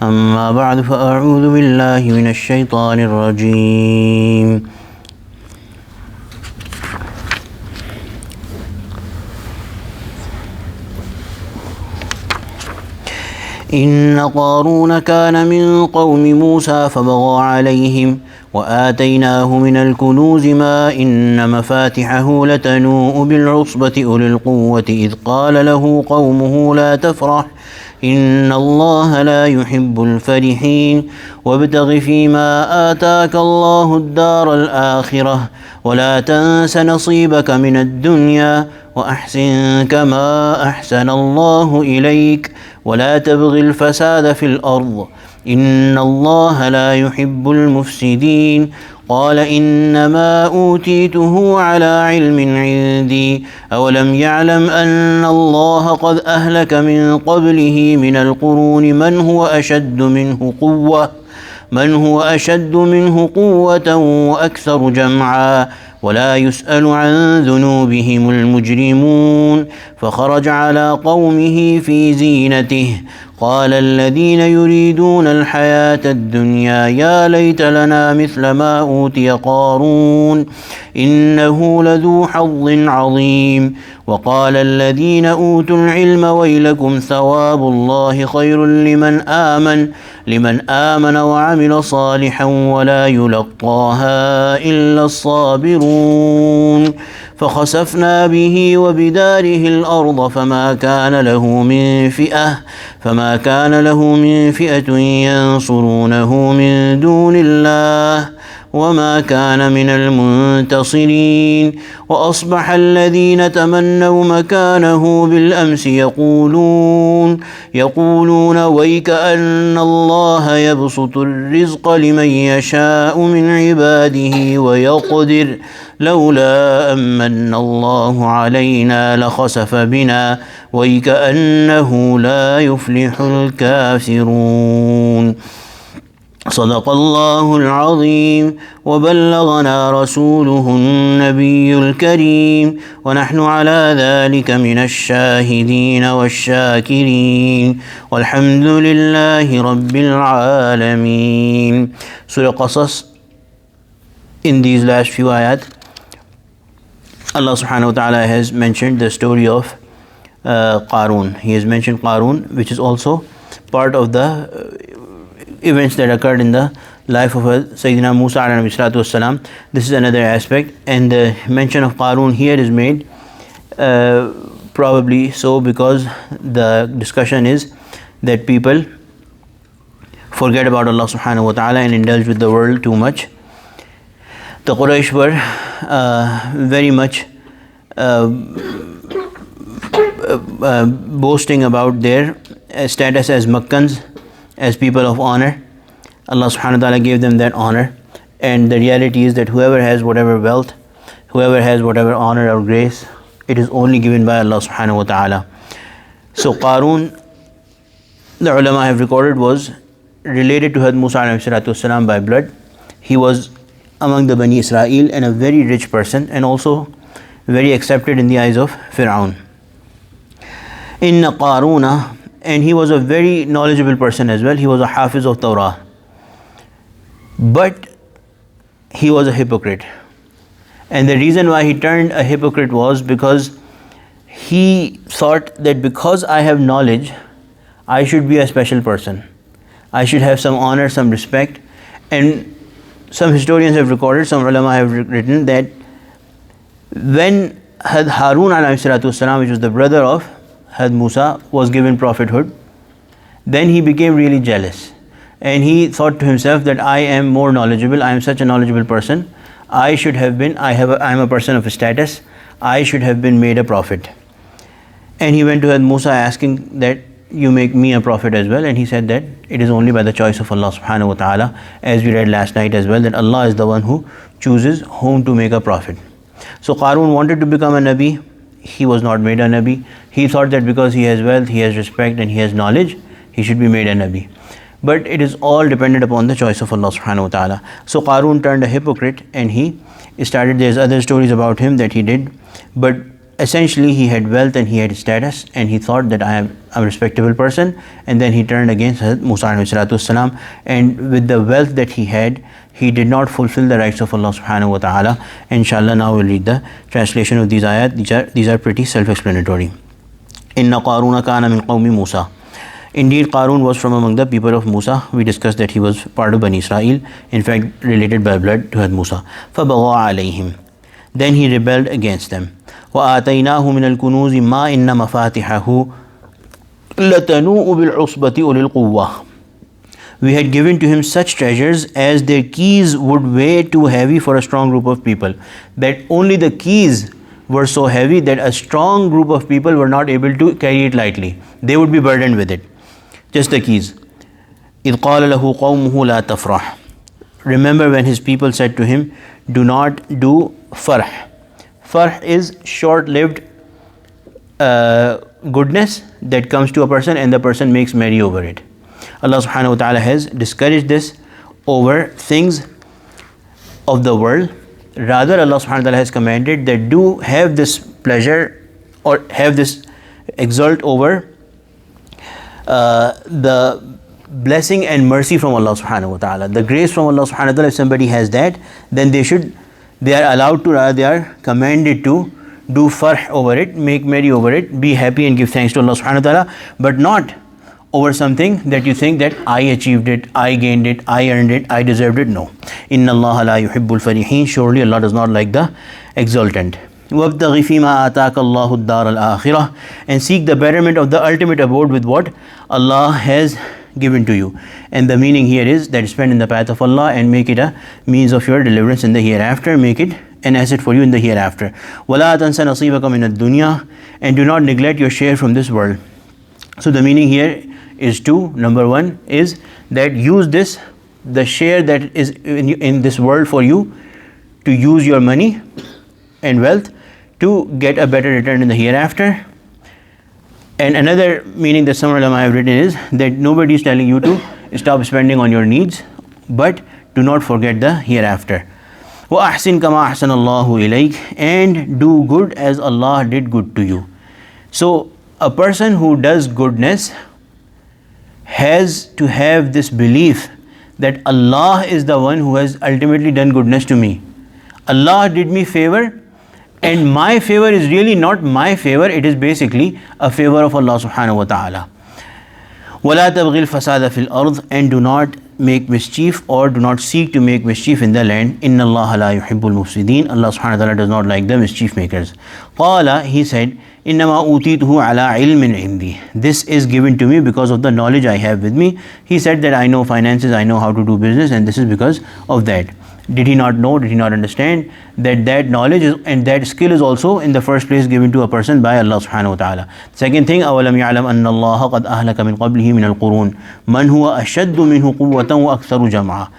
أما بعد فأعوذ بالله من الشيطان الرجيم إن قارون كان من قوم موسى فبغى عليهم وآتيناه من الكنوز ما إن مفاتحه لتنوء بالعصبة أولي القوة إذ قال له قومه لا تفرح إن الله لا يحب الفرحين وابتغ فيما آتاك الله الدار الآخرة ولا تنس نصيبك من الدنيا وأحسن كما أحسن الله إليك ولا تبغ الفساد في الأرض إن الله لا يحب المفسدين قال إنما أوتيته على علم عندي أولم يعلم أن الله قد أهلك من قبله من القرون من هو أشد منه قوة وأكثر جمعا ولا يسأل عن ذنوبهم المجرمون فخرج على قومه في زينته قال الذين يريدون الحياة الدنيا يا ليت لنا مثل ما أوتي قارون إنه لذو حظ عظيم وقال الذين أوتوا العلم ويلكم ثواب الله خير لمن آمن وعمل صالحا ولا يلقاها إلا الصابرون فخسفنا به وبداره الأرض فما كان له من فئة ينصرونه من دون الله وما كان من المنتصرين وأصبح الذين تمنوا مكانه بالأمس يقولون ويك أن الله يبسط الرزق لمن يشاء من عباده ويقدر لولا أمن الله علينا لخسف بنا ويك أنه لا يفلح الكافرون صدق الله العظيم وبلغنا رسوله النبي الكريم ونحن على ذلك من الشاهدين والشاكرين والحمد لله رب العالمين. Surah Qasas, in these last few ayat, Allah subhanahu wa ta'ala has mentioned the story of Qarun. He has mentioned Qarun, which is also part of the events that occurred in the life of Sayyidina Musa alayhi salatu wassalam. This is another aspect, and the mention of Qarun here is made probably so because the discussion is that people forget about Allah subhanahu wa ta'ala and indulge with the world too much. The Quraysh were very much boasting about their status as Makkans, as people of honor. Allah subhanahu wa ta'ala gave them that honor, and the reality is that whoever has whatever wealth, whoever has whatever honor or grace, it is only given by Allah subhanahu wa ta'ala. So Qarun, the ulama have recorded, was related to Hazrat Musa alayhi salatu wasalam by blood. He was among the Bani Israel and a very rich person, and also very accepted in the eyes of Fir'aun. Inna Qaruna, and he was a very knowledgeable person as well. He was a hafiz of Torah, but he was a hypocrite. And the reason why he turned a hypocrite was because he thought that because I have knowledge, I should be a special person. I should have some honor, some respect. And some historians have recorded, some ulama have written that when Harun alayhi salatu wasalam, which was the brother of Had Musa, was given prophethood, then he became really jealous, and he thought to himself that I am more knowledgeable, I am such a knowledgeable person, I should have been, I am a person of status, I should have been made a prophet. And he went to Had Musa asking that you make me a prophet as well, and he said that it is only by the choice of Allah subhanahu wa ta'ala, as we read last night as well, that Allah is the one who chooses whom to make a prophet. So Qarun wanted to become a Nabi. He was not made a Nabi. He thought that because he has wealth, he has respect, and he has knowledge, he should be made a Nabi. But it is all dependent upon the choice of Allah subhanahu wa ta'ala. So Qarun turned a hypocrite, and he started, there's other stories about him that he did, but essentially he had wealth and he had status, and he thought that I am a respectable person, and then he turned against Hazrat Musa alayhi, and with the wealth that he had, he did not fulfill the rights of Allah subhanahu wa ta'ala. Inshallah, now we'll read the translation of these ayat. These are pretty self-explanatory. Inna Qaruna kana min qawmi Musa. Indeed, Qarun was from among the people of Musa. We discussed that he was part of Bani Israel, in fact related by blood to Hazrat Musa. فَبَغَى عَلَيْهِمْ. Then he rebelled against them. وَآتَيْنَاهُ مِنَ الْكُنُوزِ مَا إِنَّ مَفَاتِحَهُ لَتَنُوءُ بِالْعُصْبَةِ أُولِي الْقُوَّةِ. We had given to him such treasures as their keys would weigh too heavy for a strong group of people. That only the keys were so heavy that a strong group of people were not able to carry it lightly. They would be burdened with it. Just the keys. إِذْ قَالَ لَهُ قَوْمُهُ لَا تَفْرَحْ. Remember when his people said to him, do not do farh. Farh is short-lived goodness that comes to a person and the person makes merry over it. Allah subhanahu wa ta'ala has discouraged this over things of the world. Rather, Allah subhanahu wa ta'ala has commanded that do have this pleasure or have this exult over the blessing and mercy from Allah subhanahu wa ta'ala. The grace from Allah subhanahu wa ta'ala, if somebody has that, then they are allowed to, they are commanded to do farh over it, make merry over it, be happy and give thanks to Allah subhanahu wa ta'ala, but not over something that you think that I achieved it, I gained it, I earned it, I deserved it. No. Inna Allah la yuhibbul farihin. Surely Allah does not like the exultant. وَابْتَغِ فِي مَا آتَاكَ اللَّهُ الدَّارَ الْآخِرَةِ. And seek the betterment of the ultimate abode with what Allah has given to you. And the meaning here is that spend in the path of Allah and make it a means of your deliverance in the hereafter. Make it an asset for you in the hereafter. وَلَا تَنْسَ نَصِيبَكَ مِنَ الدُّنْيَا. And do not neglect your share from this world. So the meaning here is two. Number one is that use this, the share that is in this world for you, to use your money and wealth to get a better return in the hereafter. And another meaning that some ulama have written is that nobody is telling you to stop spending on your needs, but do not forget the hereafter. وَأَحْسِن كَمَا أَحْسَنَ اللَّهُ إِلَيْكَ. And do good as Allah did good to you. So a person who does goodness has to have this belief that Allah is the one who has ultimately done goodness to me. Allah did me favor, and my favor is really not my favor, it is basically a favor of Allah subhanahu wa ta'ala. وَلَا تَبْغِي الْفَسَادَ فِي الْأَرْضِ. And do not make mischief or do not seek to make mischief in the land. إِنَّ اللَّهَ لَا يُحِبُّ الْمُفْسِدِينَ. Allah subhanahu wa ta'ala does not like the mischief makers. قَالَ. He said, إِنَّمَا أُوتِيتُهُ عَلَىٰ عِلْمٍ عِنْدِي. This is given to me because of the knowledge I have with me. He said that I know finances, I know how to do business, and this is because of that. Did he not know, did he not understand that that knowledge is, and that skill is also in the first place given to a person by Allah subhanahu wa ta'ala. Second thing, أَوَلَمْ يَعْلَمْ أَنَّ اللَّهَ قَدْ أَهْلَكَ مِنْ قَبْلِهِ مِنَ الْقُرُونِ مَنْ هُوَ أَشَدُّ مِنْهُ قُوَّةً وَأَكْثَرُ جَمْعًا.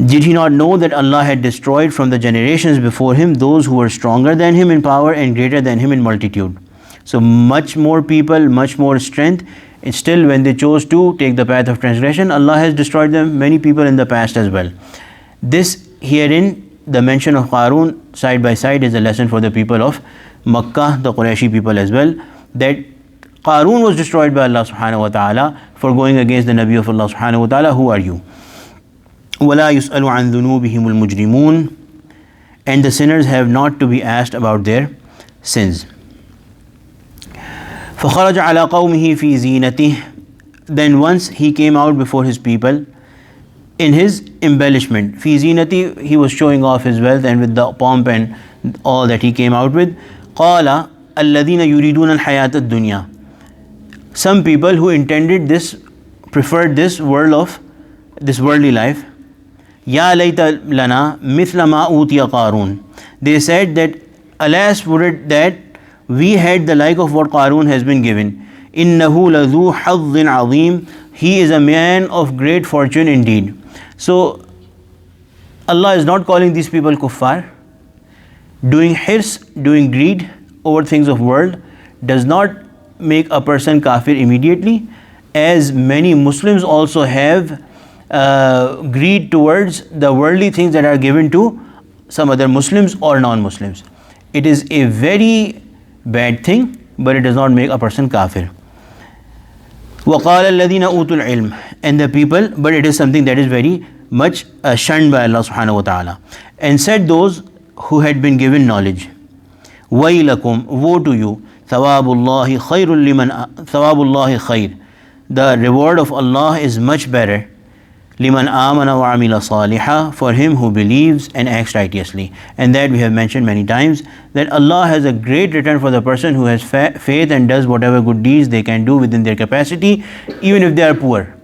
Did he not know that Allah had destroyed from the generations before him those who were stronger than him in power and greater than him in multitude? So much more people, much more strength. And still when they chose to take the path of transgression, Allah has destroyed them, many people in the past as well. This herein, the mention of Qarun side by side, is a lesson for the people of Makkah, the Qurayshi people as well, that Qarun was destroyed by Allah subhanahu wa ta'ala for going against the Nabi of Allah subhanahu wa ta'ala. Who are you? وَلَا يُسْأَلُ عَنْ ذُنُوبِهِمُ الْمُجْرِمُونَ. And the sinners have not to be asked about their sins. فَخَرَجَ عَلَى قَوْمِهِ فِي زِينَتِهِ. Then once he came out before his people in his embellishment. Fi zinati, he was showing off his wealth and with the pomp and all that he came out with. Qala alladhina yuriduna al-hayat ad-dunya. Some people who intended this, preferred this worldly life. Ya layta lana mithla ma utiya Qarun. They said that, alas, would it that we had the like of what Qarun has been given. Innahu ladhu hazzin azim. He is a man of great fortune indeed. So Allah is not calling these people kuffar. Doing hirs, doing greed over things of world does not make a person kafir immediately, as many Muslims also have greed towards the worldly things that are given to some other Muslims or non-Muslims. it is a very bad thing, but it does not make a person kafir. وَقَالَ الَّذِينَ أُوتُوا الْعِلْمَ, and the people, but it is something that is very much shunned by Allah subhanahu wa ta'ala. And said those who had been given knowledge, وَيْلَكُمْ, woe to you, ثَوَابُ اللَّهِ خَيْرٌ لِمَنْ ثَوَابُ اللَّهِ خَيْرٌ, the reward of Allah is much better, liman amana wa amila salihah, for him who believes and acts righteously. And that we have mentioned many times, that Allah has a great return for the person who has faith and does whatever good deeds they can do within their capacity, even if they are poor.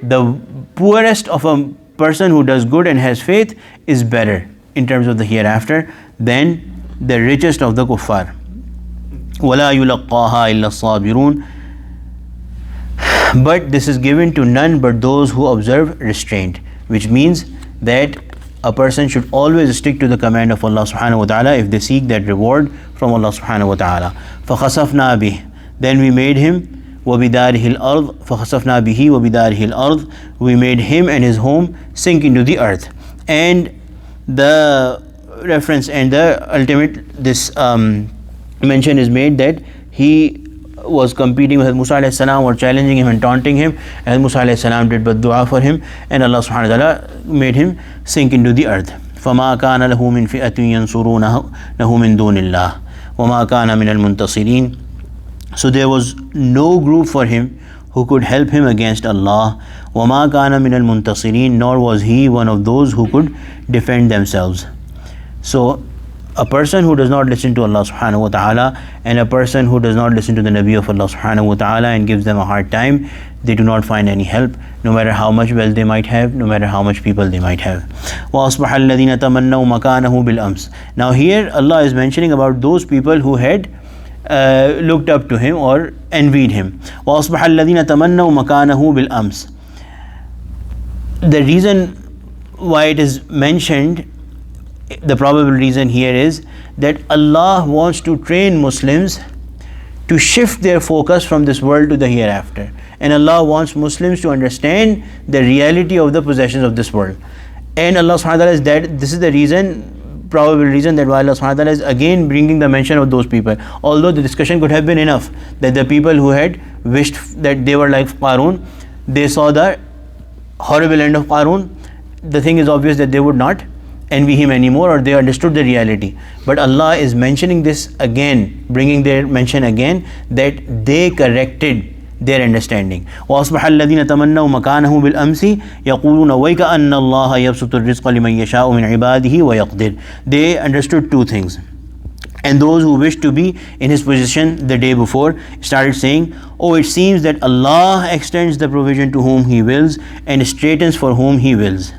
The poorest of a person who does good and has faith is better in terms of the hereafter than the richest of the kuffar. وَلَا يُلَقَّاهَا إِلَّا الصَّابِرُونَ, but this is given to none but those who observe restraint, which means that a person should always stick to the command of Allah subhanahu wa ta'ala if they seek that reward from Allah subhanahu wa ta'ala. فَخَسَفْنَا بِهِ, then we made him, وَبِدَارِهِ الْأَرْضِ, فَخَسَفْنَا بِهِ وَبِدَارِهِ الْأَرْضِ, we made him and his home sink into the earth. And the reference and the ultimate this mention is made that he was competing with Musa alayhi salam or challenging him and taunting him, and Musa alayhi salam did but dua for him, and Allah subhanahu wa ta'ala made him sink into the earth. فَمَا كَانَ لَهُ مِنْ فِئَةٍ يَنْصُرُونَهُ مِنْ دُونِ اللَّهِ وَمَا كَانَ مِنَ الْمُنْتَصِرِينَ, so there was no group for him who could help him against Allah. وَمَا كَانَ مِنَ الْمُنْتَصِرِينَ, nor was he one of those who could defend themselves. So a person who does not listen to Allah subhanahu wa ta'ala, and a person who does not listen to the Nabi of Allah subhanahu wa ta'ala and gives them a hard time, they do not find any help, no matter how much wealth they might have, no matter how much people they might have. وَأَصْبَحَ الَّذِينَ تَمَنَّوْا مَكَانَهُ بِالْأَمْسِ, now here Allah is mentioning about those people who had looked up to him or envied him. وَأَصْبَحَ الَّذِينَ تَمَنَّوْا مَكَانَهُ بِالْأَمْسِ, the reason why it is mentioned, the probable reason here is that Allah wants to train Muslims to shift their focus from this world to the hereafter, and Allah wants Muslims to understand the reality of the possessions of this world. And Allah subhanahu wa ta'ala is that this is the reason, probable reason, that why Allah subhanahu wa ta'ala is again bringing the mention of those people. Although the discussion could have been enough that the people who had wished that they were like Qarun, they saw the horrible end of Qarun, the thing is obvious that they would not envy him anymore, or they understood the reality. But Allah is mentioning this again, bringing their mention again, that they corrected their understanding. وَأَصْبَحَ الَّذِينَ تَمَنَّوْا مَكَانَهُ بِالْأَمْسِ يَقُولُونَ وَيْكَأَنَّ اللَّهَ يَبْسُطُ الرِّزْقَ لِمَنْ يَشَاءُ مِنْ عِبَادِهِ وَيَقْدِرُ, they understood two things. And those who wished to be in his position the day before started saying, oh, it seems that Allah extends the provision to whom he wills and straightens for whom he wills.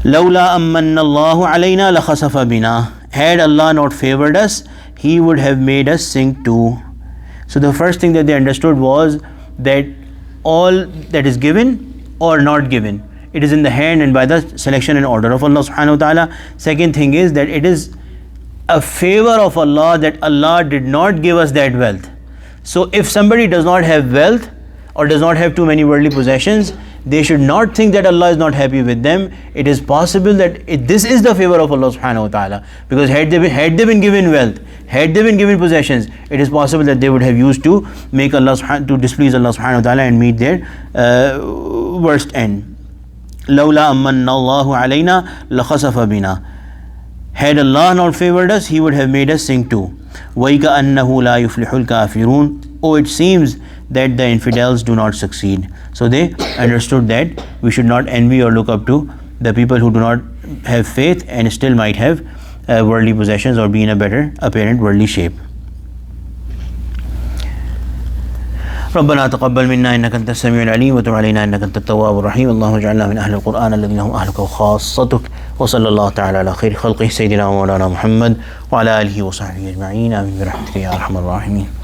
لَوْلَا أَمَّنَّ اللَّهُ عَلَيْنَا لَخَسَفَ بِنَا, had Allah not favored us, he would have made us sink too. So the first thing that they understood was that all that is given or not given, it is in the hand and by the selection and order of Allah subhanahu wa ta'ala. Second thing is that it is a favor of Allah that Allah did not give us that wealth. So if somebody does not have wealth or does not have too many worldly possessions, they should not think that Allah is not happy with them. It is possible that this is the favor of Allah subhanahu wa ta'ala, because had they been given wealth, had they been given possessions, it is possible that they would have used to make Allah to displease Allah subhanahu wa ta'ala and meet their worst end. لَوْلَا أَمَّنَّ اللَّهُ عَلَيْنَا لَخَسَفَ بِنَا, had Allah not favored us, he would have made us sink too. وَيْكَأَنَّهُ لَا يُفْلِحُ الْكَافِرُونَ, oh, it seems that the infidels do not succeed. So they understood that we should not envy or look up to the people who do not have faith and still might have worldly possessions or be in a better apparent worldly shape. ربنا تقبل منا إنك أنت السميع العليم وتب علينا إنك أنت التواب الرحيم اللهم اجعلنا من أهل القرآن الذين هم أهلك وخاصتك وصلى الله تعالى على خير خلقه سيدنا ومولانا محمد وعلى آله وصحبه أجمعين آمين برحمتك يا أرحم الراحمين.